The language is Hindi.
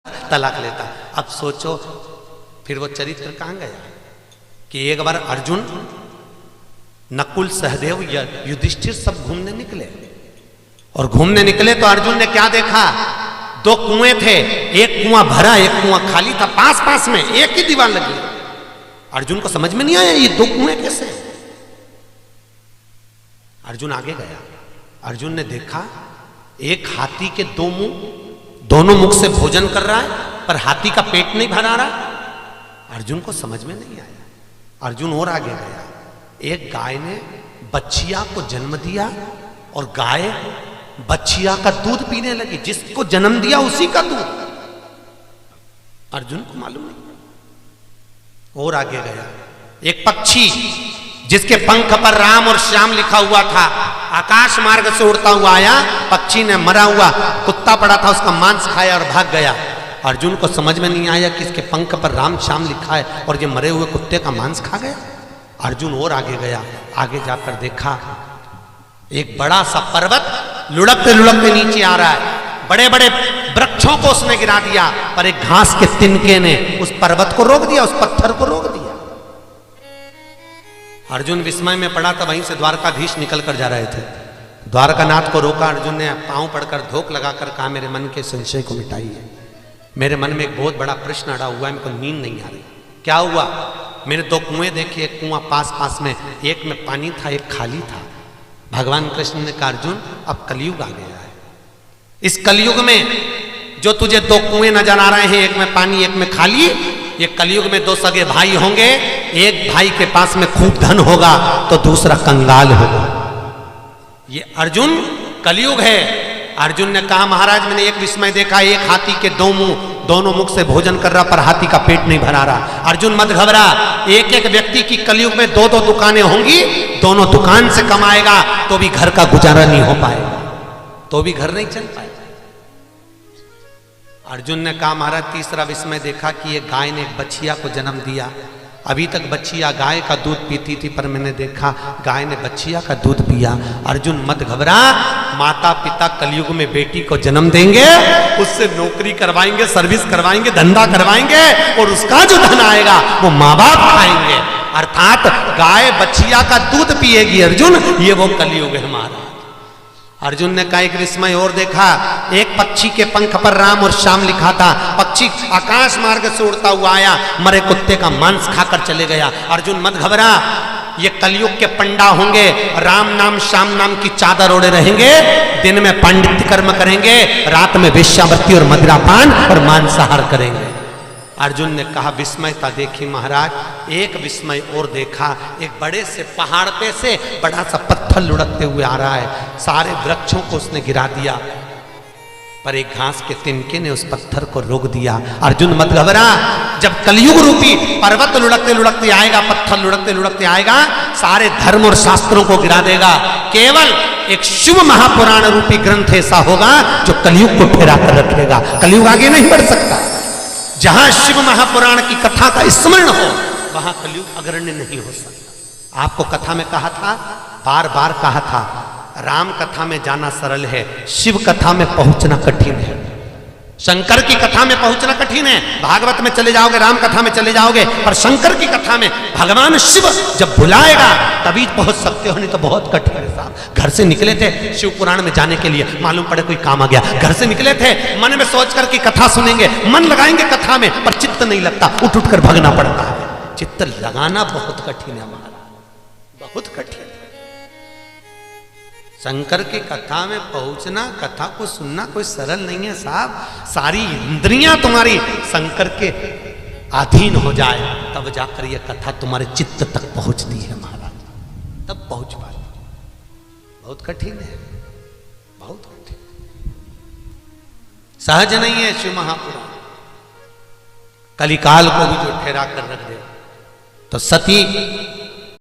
तलाक लेता। अब सोचो फिर वो चरित्र कहाँ गया कि एक बार अर्जुन, नकुल, सहदेव, युधिष्ठिर सब घूमने निकले, और घूमने निकले तो अर्जुन ने क्या देखा, दो कुएं थे, एक कुआं भरा एक कुआं खाली था, पास पास में एक ही दीवार लगी। अर्जुन को समझ में नहीं आया ये दो कुएं कैसे। अर्जुन आगे गया, अर्जुन ने देखा एक हाथी के दो मुंह, दोनों मुख से भोजन कर रहा है पर हाथी का पेट नहीं भरा रहा। अर्जुन को समझ में नहीं आया। अर्जुन और आगे गया, एक गाय ने बच्चिया को जन्म दिया और गाय बच्चिया का दूध पीने लगी, जिसको जन्म दिया उसी का दूध। अर्जुन को मालूम नहीं। और आगे गया, एक पक्षी जिसके पंख पर राम और श्याम लिखा हुआ था, आकाश मार्ग से उड़ता हुआ आया, पक्षी ने मरा हुआ कुत्ता पड़ा था उसका मांस खाया और भाग गया। अर्जुन को समझ में नहीं आया कि इसके पंख पर राम श्याम लिखा है और ये मरे हुए कुत्ते का मांस खा गया। अर्जुन और आगे गया, आगे जाकर देखा एक बड़ा सा पर्वत लुढ़कते लुढ़कते नीचे आ रहा है, बड़े बड़े वृक्षों को उसने गिरा दिया, पर एक घास के तिनके ने उस पर्वत को रोक दिया, उस पत्थर को रोक दिया। अर्जुन विस्मय में पड़ा था, वहीं से द्वारकाधीश निकल कर जा रहे थे। द्वारकानाथ को रोका, अर्जुन ने पांव पड़कर धोख लगाकर कहा मेरे मन के संशय को मिटाइए, मेरे मन में एक बहुत बड़ा प्रश्न अड़ा हुआ है, मेरे को नींद नहीं आ रही। क्या हुआ? मेरे दो कुएं देखे, एक कुआं पास पास में, एक में पानी था एक खाली था। भगवान कृष्ण ने कहा अर्जुन अब कलयुग आ गया है, इस कलयुग में जो तुझे दो कुएं नजर आ रहे हैं, एक में पानी एक में खाली, ये कलयुग में दो सगे भाई होंगे, एक भाई के पास में खूब धन होगा तो दूसरा कंगाल होगा। ये अर्जुन कलयुग है। अर्जुन ने कहा महाराज मैंने एक विस्मय देखा, एक हाथी के दो मुंह, दोनों मुख से भोजन कर रहा पर हाथी का पेट नहीं भरा रहा। अर्जुन मत घबरा, एक एक व्यक्ति की कलयुग में दो दो दुकानें होंगी, दोनों दुकान से कमाएगा तो भी घर का गुजारा नहीं हो पाएगा, तो भी घर नहीं चल पाएगा। अर्जुन ने कहा महाराज तीसरा विस्मय देखा कि एक गाय ने एक बछिया को जन्म दिया। अभी तक बच्चिया गाय का दूध पीती थी पर मैंने देखा गाय ने बच्चिया का दूध पिया। अर्जुन मत घबरा, माता पिता कलयुग में बेटी को जन्म देंगे, उससे नौकरी करवाएंगे, सर्विस करवाएंगे, धंधा करवाएंगे और उसका जो धन आएगा वो माँ बाप खाएंगे। अर्थात गाय बच्चिया का दूध पिएगी अर्जुन, ये वो कलयुग है हमारा। अर्जुन ने कहा एक विस्मय और देखा, एक पक्षी के पंख पर राम और श्याम लिखा था, पक्षी आकाश मार्ग से उड़ता हुआ आया, मरे कुत्ते का मांस खाकर चले गया। अर्जुन मत घबरा, ये कलयुग के पंडा होंगे, राम नाम श्याम नाम की चादर ओढ़े रहेंगे, दिन में पंडित कर्म करेंगे, रात में वेश्यावृत्ति और मदिरापान और मांसाहार करेंगे। अर्जुन ने कहा विस्मय था देखी महाराज, एक विस्मय और देखा, एक बड़े से पहाड़ पे से बड़ा सा पत्थर लुढ़कते हुए आ रहा है, सारे वृक्षों को उसने गिरा दिया पर एक घास के तिनके ने उस पत्थर को रोक दिया। अर्जुन मत घबरा, जब कलयुग रूपी पर्वत लुढ़कते लुढ़कते आएगा, पत्थर लुढ़कते लुढ़कते आएगा, सारे धर्म और शास्त्रों को गिरा देगा, केवल एक शुभ महापुराण रूपी ग्रंथ ऐसा होगा जो कलयुग को ठहरा कर रखेगा। कलयुग आगे नहीं बढ़ सकता। जहां शिव महापुराण की कथा का स्मरण हो वहां कलयुग अग्रण्य नहीं हो सकता। आपको कथा में कहा था, बार बार कहा था, राम कथा में जाना सरल है, शिव कथा में पहुंचना कठिन है। शंकर की कथा में पहुंचना कठिन है, भागवत में चले जाओगे, राम कथा में चले जाओगे, पर शंकर की कथा में भगवान शिव जब बुलाएगा तभी पहुंच सकते हो, नहीं तो बहुत कठिन है साहब। घर से निकले थे शिव पुराण में जाने के लिए, मालूम पड़े कोई काम आ गया, घर से निकले थे मन में सोच कर की कथा सुनेंगे, मन लगाएंगे कथा में पर चित्त नहीं लगता, उठ उठ कर भगना पड़ता है। चित्त लगाना बहुत कठिन है हमारा, बहुत कठिन। शंकर की कथा में पहुंचना, कथा को सुनना कोई सरल नहीं है साहब। सारी इंद्रियां तुम्हारी शंकर के अधीन हो जाए तब जाकर यह कथा तुम्हारे चित्त तक पहुंचती है महाराज, तब पहुंच पाए। बहुत कठिन है, बहुत कठिन, सहज नहीं है शिव महापुराण। कलिकाल को भी जो ठहरा कर रख दे तो सती